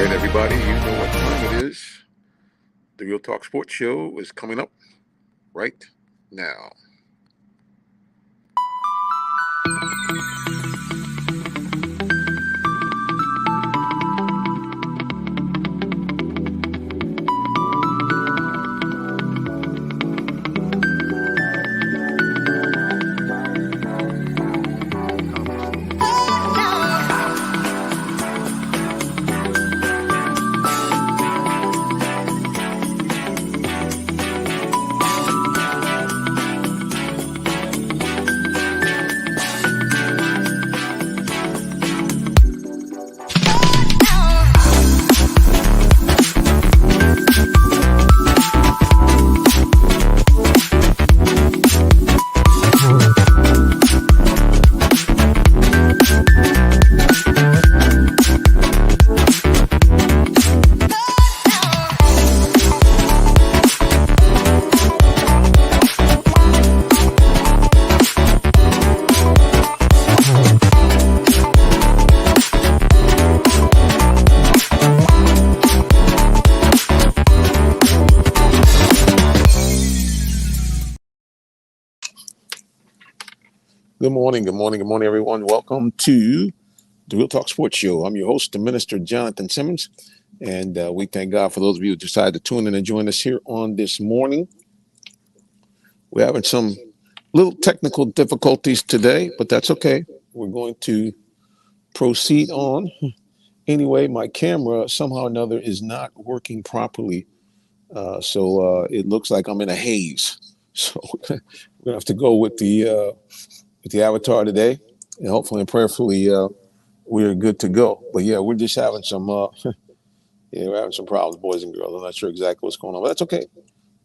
right, everybody, you know what time it is. The Real Talk Sports Show is coming up right now. Good morning, everyone. Welcome to the Real Talk Sports Show. I'm your host, the Minister Jonathan Simmons, and we thank God for those of you who decided to tune in and join us here on this morning. We're having some little technical difficulties today, but that's okay. We're going to proceed on. Anyway, my camera somehow or another is not working properly, so it looks like I'm in a haze. So we're gonna have to go with the avatar today, and hopefully and prayerfully we're good to go. But yeah, we're just having some we're having some problems, boys and girls. I'm not sure exactly what's going on, but that's okay.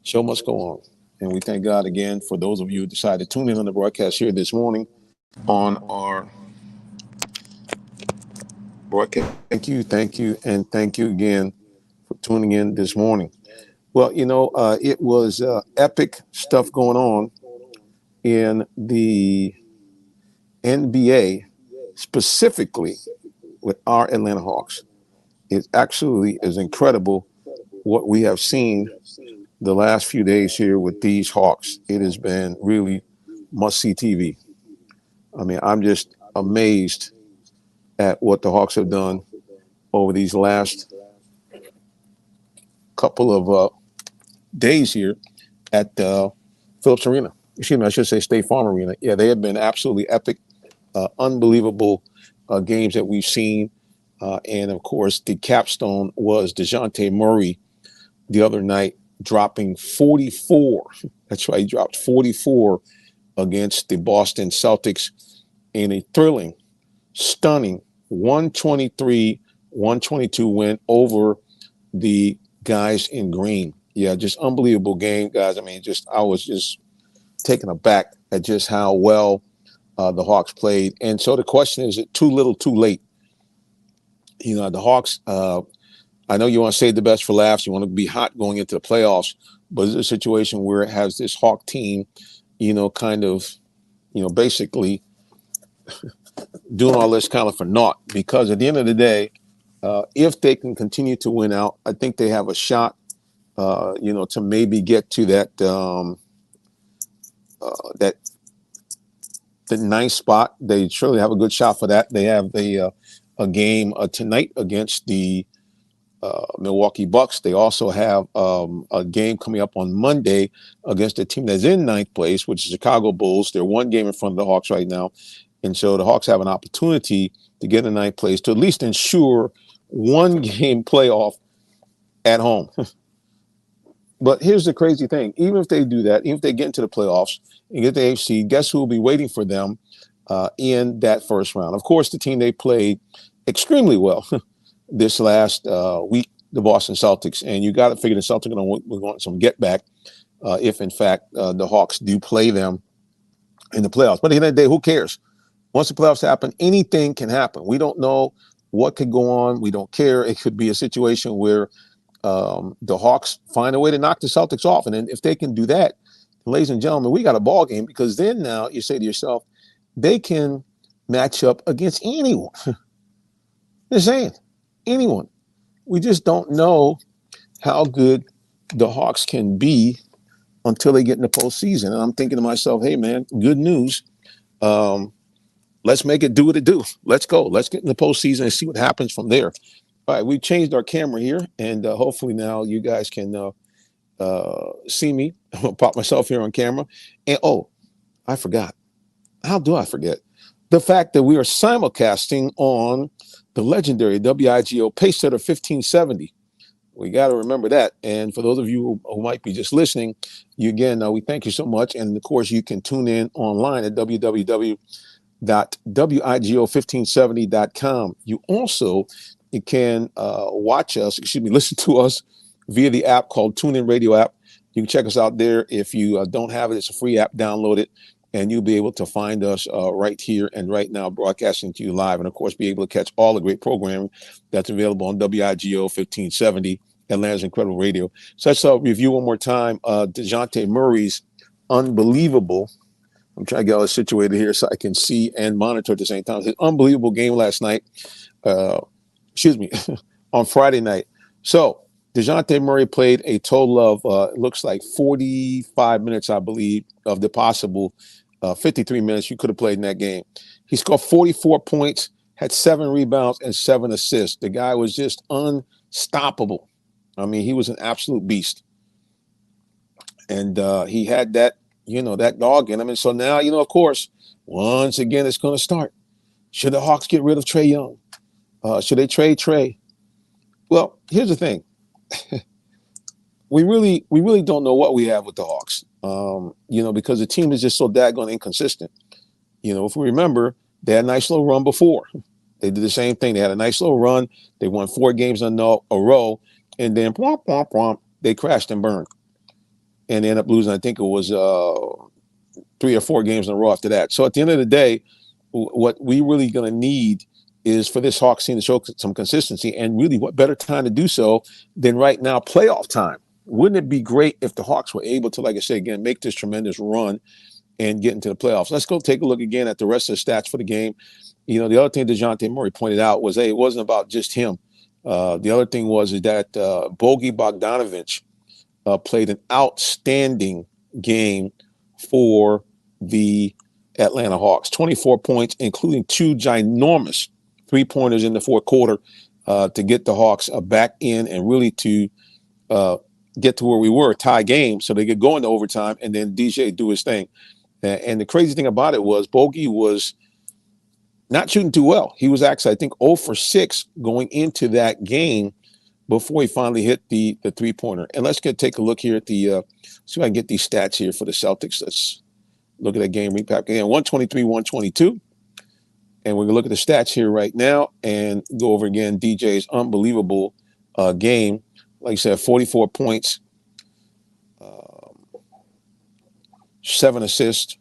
Show must go on. And we thank God again for those of you who decided to tune in on the broadcast here this morning on our broadcast. Thank you, and thank you again for tuning in this morning. Well, it was epic stuff going on in the NBA, specifically with our Atlanta Hawks. It actually is incredible what we have seen the last few days here with these Hawks. It has been really must-see TV. I mean, I'm just amazed at what the Hawks have done over these last couple of days here at Phillips Arena. Excuse me, I should say State Farm Arena. Yeah, they have been absolutely epic, unbelievable games that we've seen. And, of course, the capstone was DeJounte Murray the other night dropping 44. That's right, he dropped 44 against the Boston Celtics in a thrilling, stunning 123-122 win over the guys in green. Yeah, just unbelievable game, guys. I mean, I was just taken aback at just how well the Hawks played. And so the question is it too little, too late? The Hawks, I know you want to save the best for last. You want to be hot going into the playoffs. But it's a situation where it has this Hawk team, basically doing all this kind of for naught. Because at the end of the day, if they can continue to win out, I think they have a shot, to maybe get to that the ninth spot. They surely have a good shot for that. They have a game tonight against the Milwaukee Bucks. They also have a game coming up on Monday against a team that's in ninth place, which is Chicago Bulls. They're one game in front of the Hawks right now. And so the Hawks have an opportunity to get in ninth place to at least ensure one game playoff at home. But here's the crazy thing. Even if they do that, even if they get into the playoffs and get the AFC, guess who will be waiting for them in that first round? Of course, the team they played extremely well this last week, the Boston Celtics. And you got to figure the Celtics are going to want some get back if, in fact, the Hawks do play them in the playoffs. But at the end of the day, who cares? Once the playoffs happen, anything can happen. We don't know what could go on. We don't care. It could be a situation where the Hawks find a way to knock the Celtics off. And then if they can do that, ladies and gentlemen, we got a ball game, because then now you say to yourself, they can match up against anyone. Just saying, anyone. we just don't know how good the Hawks can be until they get in the postseason. And I'm thinking to myself, hey, man, good news. Um, let's make it do what it do. Let's go. Let's get in the postseason and see what happens from there. All right, we changed our camera here, and hopefully now you guys can see me. I'm going to pop myself here on camera. And, oh, I forgot. How do I forget? The fact that we are simulcasting on the legendary WIGO Pacesetter 1570. We got to remember that. And for those of you who might be just listening, you again, we thank you so much. And of course, you can tune in online at www.wigo1570.com. You also can watch us, listen to us via the app called TuneIn Radio app. You can check us out there. If you don't have it, it's a free app. Download it, and you'll be able to find us right here and right now, broadcasting to you live. And of course, be able to catch all the great programming that's available on WIGO 1570, Atlanta's Incredible Radio. So let's review one more time DeJounte Murray's unbelievable. I'm trying to get all this situated here so I can see and monitor at the same time. His unbelievable game last night. On Friday night. So DeJounte Murray played a total of, it looks like 45 minutes, I believe, of the possible 53 minutes you could have played in that game. He scored 44 points, had 7 rebounds, and 7 assists. The guy was just unstoppable. I mean, he was an absolute beast. And he had that, that dog in him. And so now, of course, once again, it's going to start. Should the Hawks get rid of Trae Young? Should they trade Trae? Well, here's the thing. we really don't know what we have with the Hawks, because the team is just so daggone inconsistent. If we remember, they had a nice little run before. They did the same thing. They had a nice little run. They won 4 games in a row, and then they crashed and burned. And they ended up losing, I think it was 3 or 4 games in a row after that. So at the end of the day, what we really going to need is for this Hawks team to show some consistency, and really what better time to do so than right now, playoff time. Wouldn't it be great if the Hawks were able to, like I said, again, make this tremendous run and get into the playoffs? Let's go take a look again at the rest of the stats for the game. The other thing DeJounte Murray pointed out was, hey, it wasn't about just him. The other thing was that Bogey Bogdanovic played an outstanding game for the Atlanta Hawks. 24 points, including 2 ginormous 3-pointers in the fourth quarter to get the Hawks back in and really to get to where we were, tie game, so they could go into overtime and then DJ do his thing. And the crazy thing about it was Bogey was not shooting too well. He was actually, I think, 0 for 6 going into that game before he finally hit the 3-pointer. And let's take a look here at the see if I can get these stats here for the Celtics. Let's look at that game recap again. 123-122. And we're going to look at the stats here right now and go over again DJ's unbelievable game. Like I said, 44 points, 7 assists,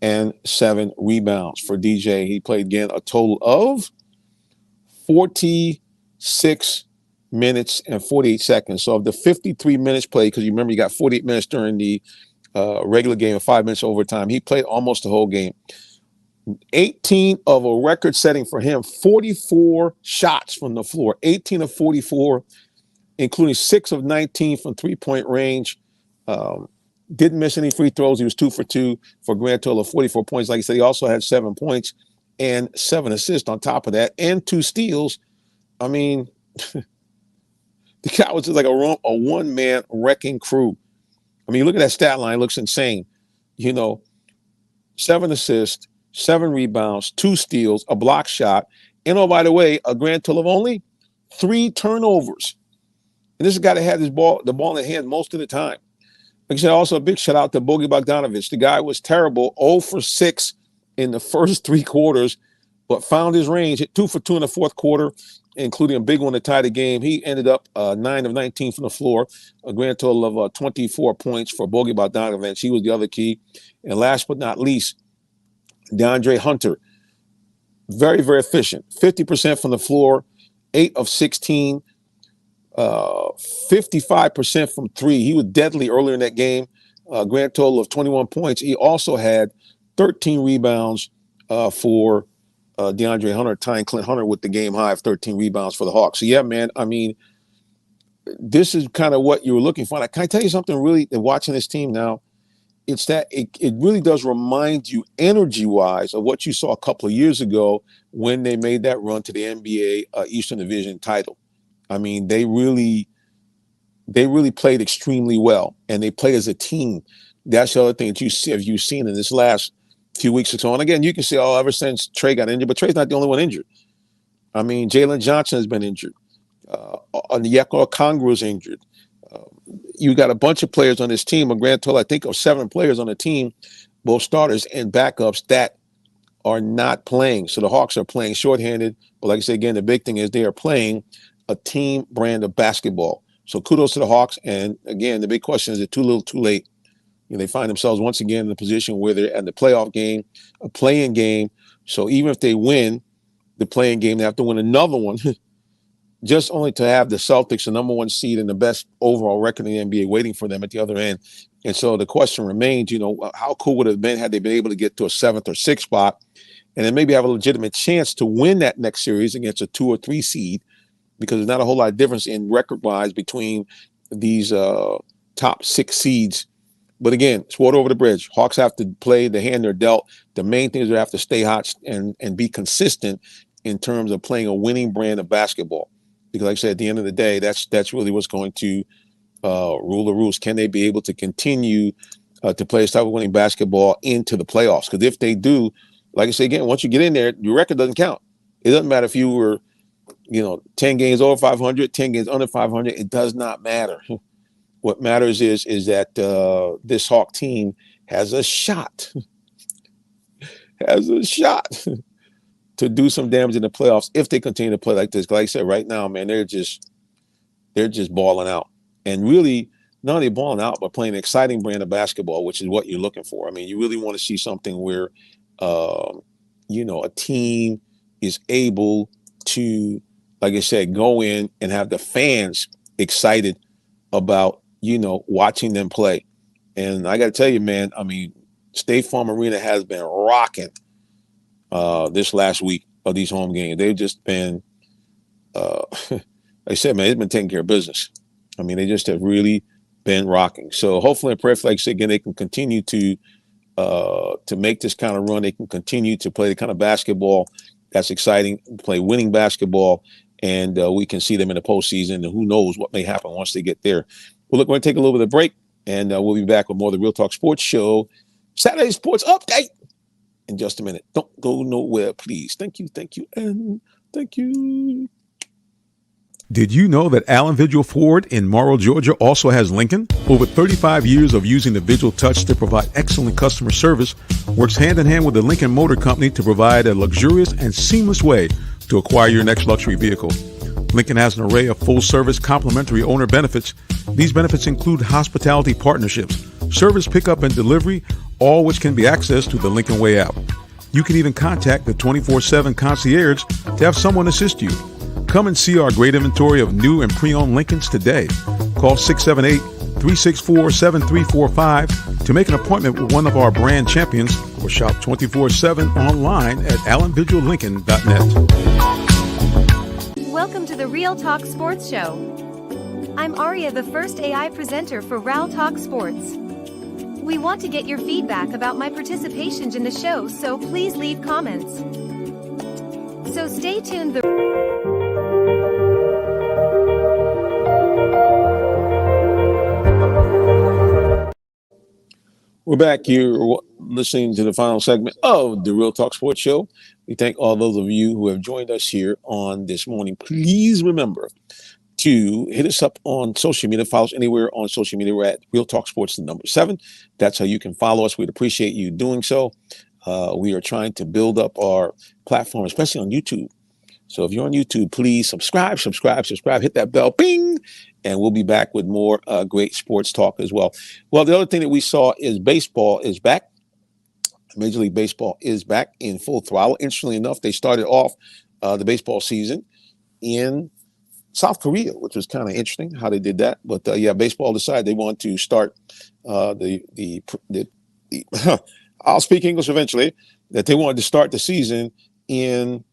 and 7 rebounds for DJ. He played again a total of 46 minutes and 48 seconds. So of the 53 minutes played, because you remember you got 48 minutes during the regular game and 5 minutes overtime, he played almost the whole game. 18 of a record setting for him, 44 shots from the floor, 18 of 44, including 6 of 19 from 3-point range. Didn't miss any free throws. He was 2 for 2 for a grand total of 44 points. Like I said, he also had 7 points and 7 assists on top of that, and 2 steals. I mean, the guy was just like a one-man wrecking crew. I mean, look at that stat line. It looks insane. 7 assists, 7 rebounds, 2 steals, a block shot, and oh, by the way, a grand total of only 3 turnovers. And this is a guy that had the ball in hand most of the time. Like I said, also a big shout out to Bogey Bogdanovic. The guy was terrible, 0 for 6 in the first 3 quarters, but found his range, hit 2 for 2 in the fourth quarter, including a big one to tie the game. He ended up 9 of 19 from the floor, a grand total of 24 points for Bogey Bogdanovic. He was the other key. And last but not least, DeAndre Hunter, very, very efficient. 50% from the floor, 8 of 16, 55% from 3. He was deadly earlier in that game, grand total of 21 points. He also had 13 rebounds for DeAndre Hunter tying Clint Hunter with the game high of 13 rebounds for the Hawks. So, yeah, man, I mean, this is kind of what you were looking for. Can I tell you something really, watching this team now? It's that it really does remind you energy-wise of what you saw a couple of years ago when they made that run to the NBA Eastern Division title. I mean, they really played extremely well, and they played as a team. That's the other thing that you've seen in this last few weeks or so. And again, you can say, oh, ever since Trey got injured, but Trey's not the only one injured. I mean, Jalen Johnson has been injured. Onyeka Okongwu is injured. You got a bunch of players on this team, a grand total, I think, of 7 players on the team, both starters and backups, that are not playing. So the Hawks are playing shorthanded. But like I said, again, the big thing is they are playing a team brand of basketball. So kudos to the Hawks. And again, the big question is it too little, too late? You know, they find themselves once again in a position where they're at the playoff game, a play-in game. So even if they win the play-in game, they have to win another one just only to have the Celtics, the number 1 seed and the best overall record in the NBA, waiting for them at the other end. And so the question remains, you know, how cool would it have been had they been able to get to a 7th or 6th spot and then maybe have a legitimate chance to win that next series against a 2 or 3 seed, because there's not a whole lot of difference in record-wise between these top 6 seeds. But again, it's water over the bridge. Hawks have to play the hand they're dealt. The main thing is they have to stay hot and be consistent in terms of playing a winning brand of basketball. Because like I said, at the end of the day, that's really what's going to rule the roost. Can they be able to continue to play this type of winning basketball into the playoffs? Because if they do, like I say again, once you get in there, your record doesn't count. It doesn't matter if you were, 10 games over 500, 10 games under 500. It does not matter. What matters is that this Hawk team has a shot, to do some damage in the playoffs if they continue to play like this. Like I said, right now, man, they're just balling out, and really not only balling out, but playing an exciting brand of basketball, which is what you're looking for. I mean, you really want to see something where, a team is able to, like I said, go in and have the fans excited about, watching them play. And I got to tell you, man, I mean, State Farm Arena has been rocking this last week of these home games. They've just been, like I said, man, it's been taking care of business. I mean, they just have really been rocking. So hopefully and prayerfully, like I said, again, they can continue to make this kind of run. They can continue to play the kind of basketball that's exciting, play winning basketball, and we can see them in the postseason. And who knows what may happen once they get there. Well, look, we're going to take a little bit of break, and we'll be back with more of the Real Talk Sports Show, Saturday Sports Update, in just a minute. Don't go nowhere, please. Thank you, and thank you. Did you know that Allen Vigil Ford in Morrow, Georgia also has Lincoln? Over 35 years of using the Vigil Touch to provide excellent customer service, works hand in hand with the Lincoln Motor Company to provide a luxurious and seamless way to acquire your next luxury vehicle. Lincoln has an array of full-service complimentary owner benefits. These benefits include hospitality partnerships, service pickup and delivery, all which can be accessed through the Lincoln Way app. You can even contact the 24/7 concierge to have someone assist you. Come and see our great inventory of new and pre-owned Lincolns today. Call 678-364-7345 to make an appointment with one of our brand champions, or shop 24/7 online at allenvigillincoln.net. Welcome to the Real Talk Sports Show. I'm Aria, the first AI presenter for Real Talk Sports. We want to get your feedback about my participations in the show, so please leave comments. So stay tuned. We're back. You're listening to the final segment of the Real Talk Sports Show. We thank all those of you who have joined us here on this morning. Please remember to hit us up on social media. Follow us anywhere on social media. We're at Real Talk Sports, the number 7. That's how you can follow us. We'd appreciate you doing so. We are trying to build up our platform, especially on YouTube. So if you're on YouTube, please subscribe, hit that bell, bing, and we'll be back with more great sports talk as well. Well, the other thing that we saw is baseball is back. Major League Baseball is back in full throttle. Interestingly enough, they started off the baseball season in South Korea, which was kind of interesting how they did that. But baseball decided they want to start I'll speak English eventually, that they wanted to start the season in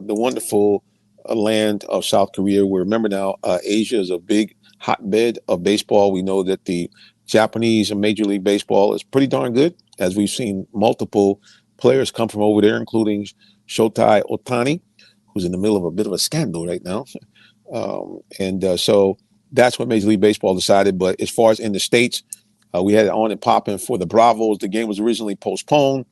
the wonderful land of South Korea, where remember now, Asia is a big hotbed of baseball. We know that the Japanese and Major League Baseball is pretty darn good, as we've seen multiple players come from over there, including Shotai Otani, who's in the middle of a bit of a scandal right now. So that's what Major League Baseball decided. But as far as in the States, we had it on and popping for the Bravos. The game was originally postponed.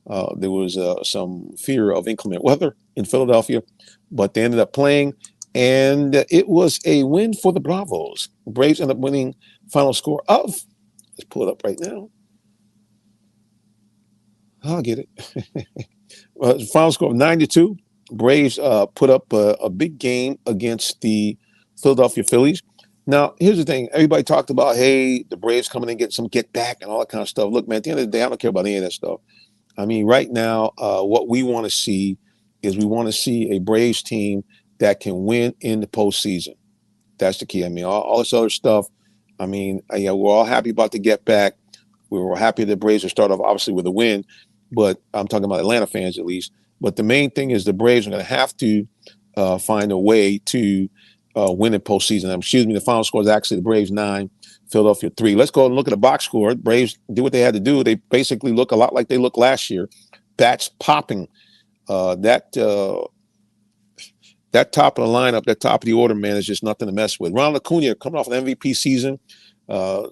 There was some fear of inclement weather in Philadelphia, but they ended up playing, and it was a win for the Bravos. The Braves ended up winning final score of, let's pull it up right now. I'll get it. Final score of 9-2. Braves put up a big game against the Philadelphia Phillies. Now, here's the thing. Everybody talked about, hey, the Braves coming in and get some get back and all that kind of stuff. Look, man, at the end of the day, I don't care about any of that stuff. I mean, right now, what we want to see is we want to see a Braves team that can win in the postseason. That's the key. I mean, all this other stuff, I mean, we're all happy about the get back. We were happy that Braves will start off, obviously, with a win. But I'm talking about Atlanta fans, at least. But the main thing is the Braves are going to have to find a way to win in postseason. Excuse me, the final score is actually the Braves 9, Philadelphia 3. Let's go and look at the box score. Braves did what they had to do. They basically look a lot like they looked last year. Bats popping. That top of the lineup, that top of the order, man, is just nothing to mess with. Ronald Acuna coming off an MVP season,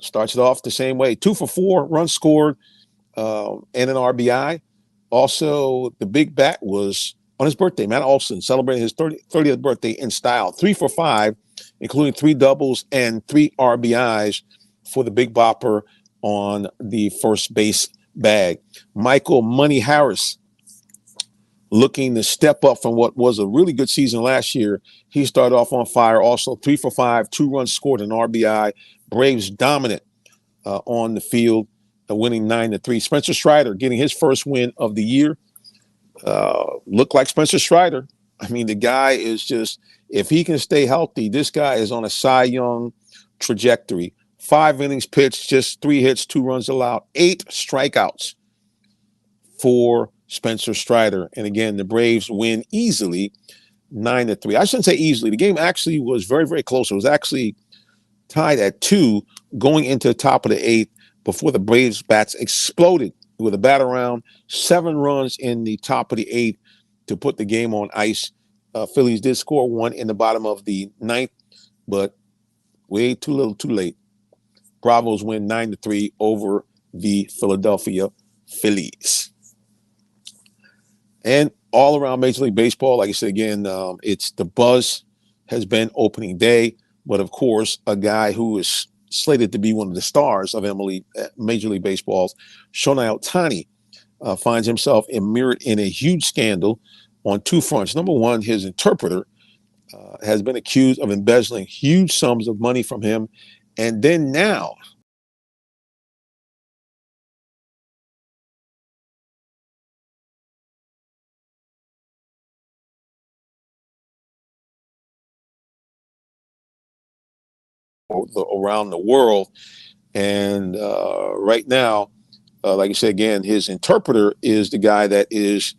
starts it off the same way. 2 for 4, runs scored, and an RBI. Also, the big bat was on his birthday. Matt Olson celebrating his 30th birthday in style. 3 for 5, including 3 doubles and 3 RBIs for the big bopper on the first base bag. Michael Money Harris looking to step up from what was a really good season last year. He started off on fire. Also 3 for 5, 2 runs scored, an RBI. Braves dominant on the field, winning 9-3. Spencer Strider getting his first win of the year. Look like Spencer Strider. I mean, the guy is just, if he can stay healthy, this guy is on a Cy Young trajectory. 5 innings pitched, just 3 hits, 2 runs allowed, 8 strikeouts for Spencer Strider. And again, the Braves win easily, 9-3. I shouldn't say easily. The game actually was very, very close. It was actually tied at 2 going into the top of the 8th before the Braves bats exploded with a bat around. 7 runs in the top of the 8th to put the game on ice. Phillies did score 1 in the bottom of the 9th, but way too little, too late. Bravos win 9-3 over the Philadelphia Phillies. And all around Major League Baseball, like I said again, it's the buzz has been opening day, but of course, a guy who is slated to be one of the stars of Major League Baseball's Shohei Ohtani finds himself immersed in a huge scandal on 2 fronts. Number one, his interpreter has been accused of embezzling huge sums of money from him. And then now, around the world. And right now, like I said again, his interpreter is the guy that is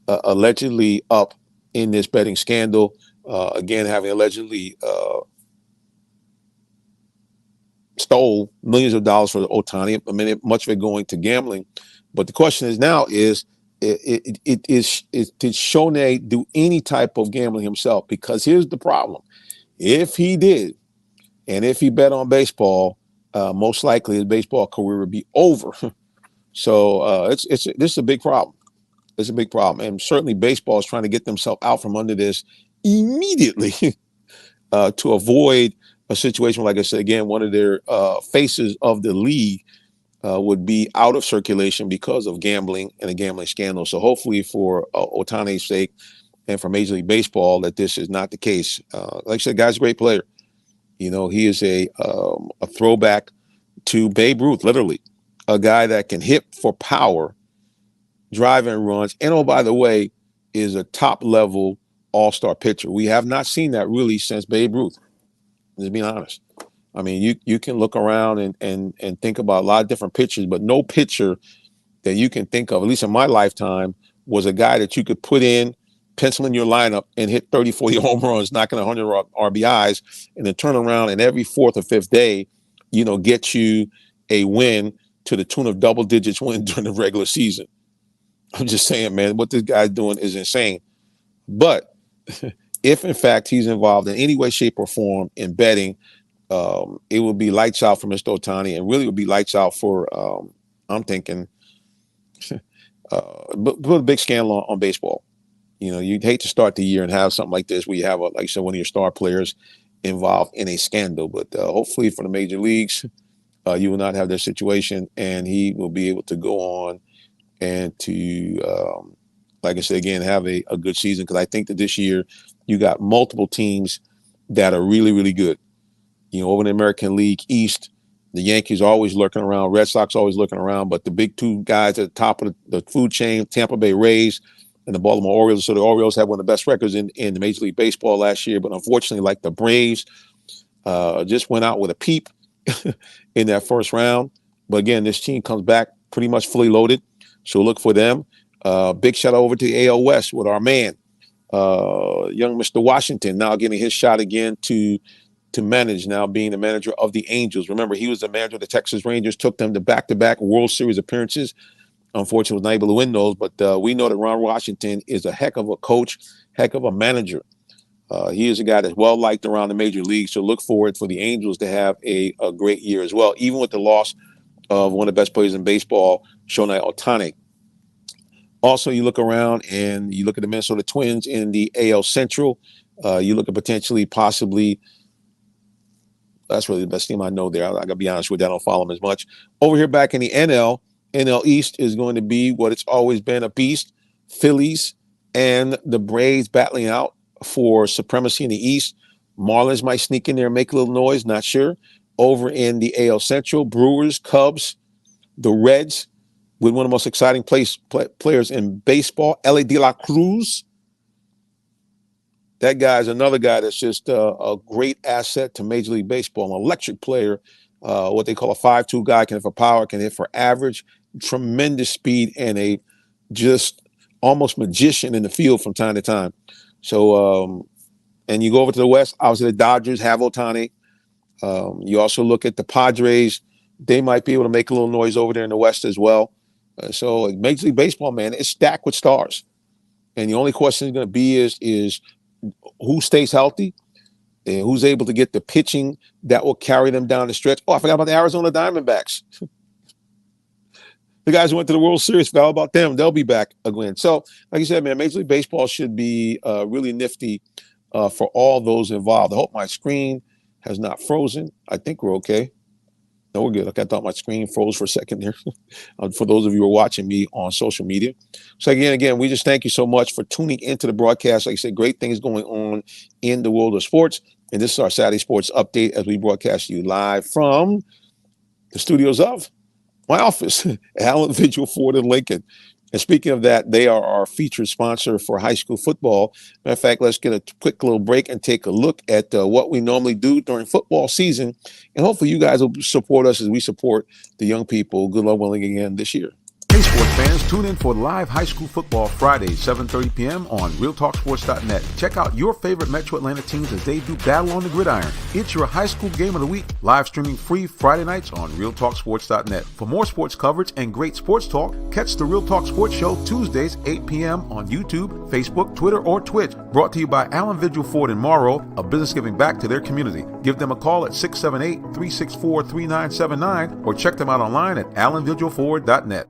allegedly up in this betting scandal. Again, having allegedly stole millions of dollars for Ohtani. I mean, much of it going to gambling. But the question is now did Shohei do any type of gambling himself? Because here's the problem. If he did, and if he bet on baseball, most likely his baseball career would be over. So this is a big problem. It's a big problem. And certainly baseball is trying to get themselves out from under this immediately to avoid a situation, like I said, again, one of their faces of the league would be out of circulation because of gambling and a gambling scandal. So hopefully for Ohtani's sake and for Major League Baseball that this is not the case. Like I said, the guy's a great player. You know, he is a throwback to Babe Ruth, literally. A guy that can hit for power, drive and runs, and oh, by the way, is a top-level all-star pitcher. We have not seen that really since Babe Ruth, just being honest. I mean, you can look around and think about a lot of different pitchers, but no pitcher that you can think of, at least in my lifetime, was a guy that you could put in, pencil in your lineup, and hit 30, 40 home runs, knocking 100 RBIs, and then turn around and every fourth or fifth day, get you a win to the tune of double digits win during the regular season. I'm just saying, man, what this guy's doing is insane. But if, in fact, he's involved in any way, shape, or form in betting, it will be lights out for Mr. Ohtani, and really will be lights out for, I'm thinking, put a big scandal on baseball. You'd hate to start the year and have something like this where you have, like you said, one of your star players involved in a scandal. But hopefully for the major leagues, you will not have that situation, and he will be able to go on and to, like I said, again, have a good season, because I think that this year you got multiple teams that are really, really good. Over in the American League East, the Yankees are always lurking around, Red Sox always looking around, but the big two guys at the top of the food chain, Tampa Bay Rays and the Baltimore Orioles. So the Orioles had one of the best records in the Major League Baseball last year, but unfortunately, like the Braves, just went out with a peep in that first round. But again, this team comes back pretty much fully loaded, so look for them. Big shout out over to the AL West with our man, young Mr. Washington, now getting his shot again to manage, now being the manager of the Angels. Remember, he was the manager of the Texas Rangers, took them to back-to-back World Series appearances. Unfortunately, was not able to win those, but we know that Ron Washington is a heck of a coach, heck of a manager. He is a guy that's well-liked around the major leagues, so look forward for the Angels to have a great year as well, even with the loss of one of the best players in baseball, Shohei Ohtani. Also, you look around and you look at the Minnesota Twins in the AL Central. You look at possibly, that's really the best team I know there. I got to be honest with you, I don't follow them as much. Over here back in the NL East is going to be what it's always been, a beast. Phillies and the Braves battling out for supremacy in the East. Marlins might sneak in there and make a little noise, not sure. Over in the AL Central, Brewers, Cubs, the Reds, with one of the most exciting players in baseball, Ellie De La Cruz. That guy is another guy that's just a great asset to Major League Baseball, an electric player, what they call a 5'2" guy, can hit for power, can hit for average, tremendous speed, and a just almost magician in the field from time to time. So, and you go over to the West, obviously the Dodgers have Ohtani. You also look at the Padres. They might be able to make a little noise over there in the West as well. So Major League Baseball, man, it's stacked with stars. And the only question is going to be is who stays healthy and who's able to get the pitching that will carry them down the stretch. Oh, I forgot about the Arizona Diamondbacks. The guys who went to the World Series, forgot about them. They'll be back again. So, like you said, man, Major League Baseball should be really nifty for all those involved. I hope my screen has not frozen. I think we're okay. No, we're good. Okay, I thought my screen froze for a second there. For those of you who are watching me on social media. So again, we just thank you so much for tuning into the broadcast. Like I said, great things going on in the world of sports. And this is our Saturday Sports Update as we broadcast you live from the studios of my office, Allen Vigil Ford in Lincoln. And speaking of that, they are our featured sponsor for high school football. Matter of fact, let's get a quick little break and take a look at what we normally do during football season. And hopefully you guys will support us as we support the young people, good Lord willing, again this year. Hey, sports fans, tune in for live high school football Friday, 7:30 p.m. on RealTalkSports.net. Check out your favorite Metro Atlanta teams as they do battle on the gridiron. It's your high school game of the week, live streaming free Friday nights on RealTalkSports.net. For more sports coverage and great sports talk, catch the Real Talk Sports Show Tuesdays, 8 p.m. on YouTube, Facebook, Twitter, or Twitch. Brought to you by Allen Vigil Ford in Morrow, a business giving back to their community. Give them a call at 678-364-3979 or check them out online at AllenVigilFord.net.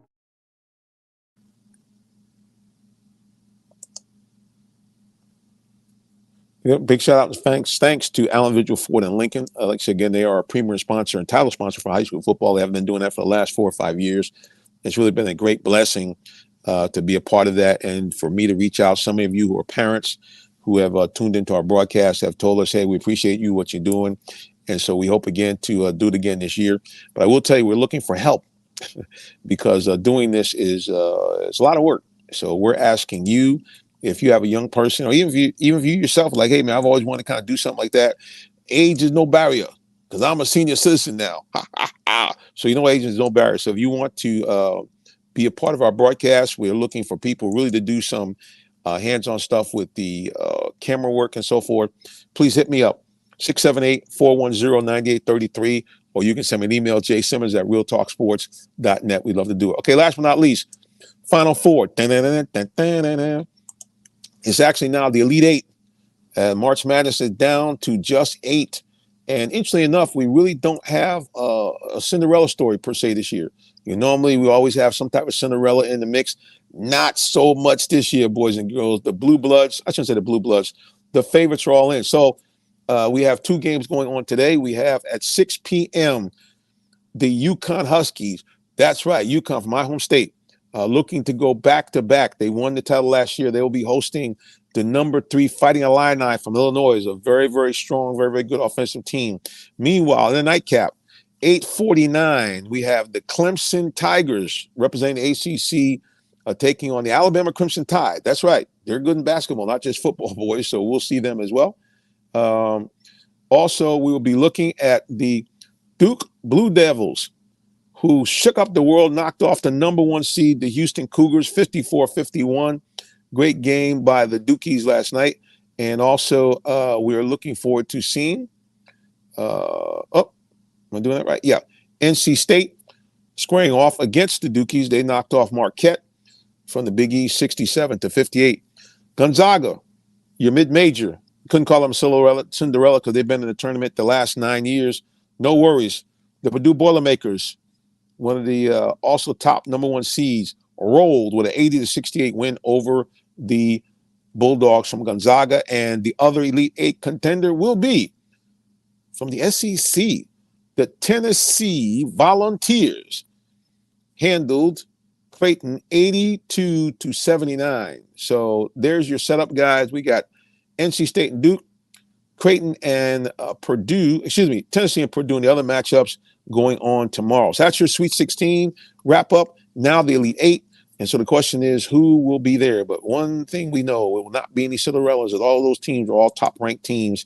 Big shout out and thanks to Allen Vigil Ford in Lincoln. Like I said, again, they are a premier sponsor and title sponsor for high school football. They have been doing that for the last 4 or 5 years. It's really been a great blessing to be a part of that, and for me to reach out. Some of you who are parents who have tuned into our broadcast have told us, hey, we appreciate you, what you're doing. And so we hope again to do it again this year. But I will tell you, we're looking for help because doing this is it's a lot of work. So we're asking you, if you have a young person, or even if you yourself, like, hey, man, I've always wanted to kind of do something like that. Age is no barrier because I'm a senior citizen now. So age is no barrier. So if you want to be a part of our broadcast. We're looking for people really to do some hands-on stuff with the camera work and so forth. Please hit me up, 678-410-9833, or you can send me an email, jsimmons@realtalksports.net. We'd love to do it. Okay, last but not least, Final Four. It's actually now the Elite Eight. March Madness is down to just 8. And interestingly enough, we really don't have a Cinderella story per se this year. Normally, we always have some type of Cinderella in the mix. Not so much this year, boys and girls. The Blue Bloods, I shouldn't say the Blue Bloods, the favorites are all in. So we have 2 games going on today. We have at 6 p.m. the UConn Huskies. That's right, UConn from my home state, looking to go back-to-back. They won the title last year. They will be hosting the number 3 Fighting Illini from Illinois, is a very, very strong, very, very good offensive team. Meanwhile, in the nightcap, 8:49, we have the Clemson Tigers representing the ACC taking on the Alabama Crimson Tide. That's right. They're good in basketball, not just football, boys, so we'll see them as well. Also, we will be looking at the Duke Blue Devils, who shook up the world, knocked off the number 1 seed, the Houston Cougars, 54-51. Great game by the Dukies last night. And also, we are looking forward to seeing, am I doing that right? Yeah. NC State squaring off against the Dukies. They knocked off Marquette from the Big East, 67-58. Gonzaga, your mid-major. Couldn't call them Cinderella because they've been in the tournament the last 9 years. No worries. The Purdue Boilermakers, one of the also top number 1 seeds, rolled with an 80-68 win over the Bulldogs from Gonzaga. And the other Elite Eight contender will be from the SEC, the Tennessee Volunteers handled Creighton 82-79. So there's your setup, guys. We got NC State and Duke, Creighton and Tennessee and Purdue, and the other matchups going on tomorrow. So that's your Sweet 16 wrap up. Now the Elite Eight. And so the question is, who will be there? But one thing we know, it will not be any Cinderellas, as all those teams are all top-ranked teams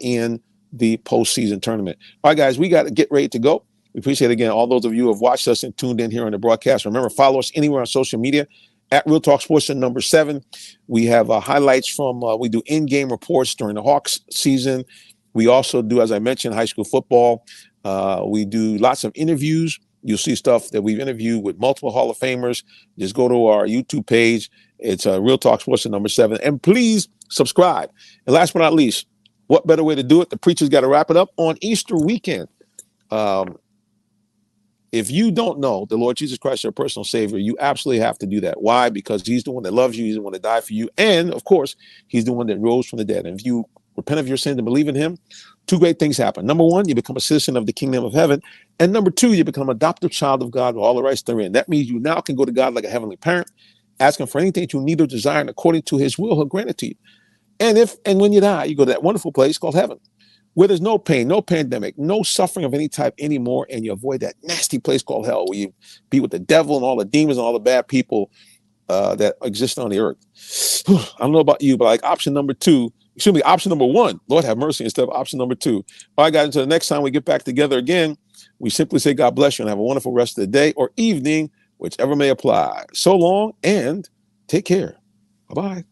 in the postseason tournament. All right, guys, we got to get ready to go. We appreciate, again, all those of you who have watched us and tuned in here on the broadcast. Remember, follow us anywhere on social media at Real Talk Sports and number 7. We have highlights from, we do in-game reports during the Hawks season. We also do, as I mentioned, high school football. We do lots of interviews. You'll see stuff that we've interviewed with multiple Hall of Famers. Just go to our YouTube page. It's Real Talk Sports and number 7. And please subscribe. And last but not least, what better way to do it? The preacher's got to wrap it up on Easter weekend. If you don't know the Lord Jesus Christ, your personal Savior, you absolutely have to do that. Why? Because he's the one that loves you. He's the one that died for you. And, of course, he's the one that rose from the dead. And if you repent of your sins and believe in him, 2 great things happen. Number 1, you become a citizen of the kingdom of heaven. And number 2, you become an adopted child of God with all the rights therein. That means you now can go to God like a heavenly parent, ask him for anything that you need or desire, and according to his will, he'll grant it to you. And when you die, you go to that wonderful place called heaven, where there's no pain, no pandemic, no suffering of any type anymore, and you avoid that nasty place called hell, where you be with the devil and all the demons and all the bad people that exist on the earth. I don't know about you, but like option number 1, Lord have mercy, instead of option number 2. All right, guys, until the next time we get back together again, we simply say God bless you and have a wonderful rest of the day or evening, whichever may apply. So long and take care. Bye-bye.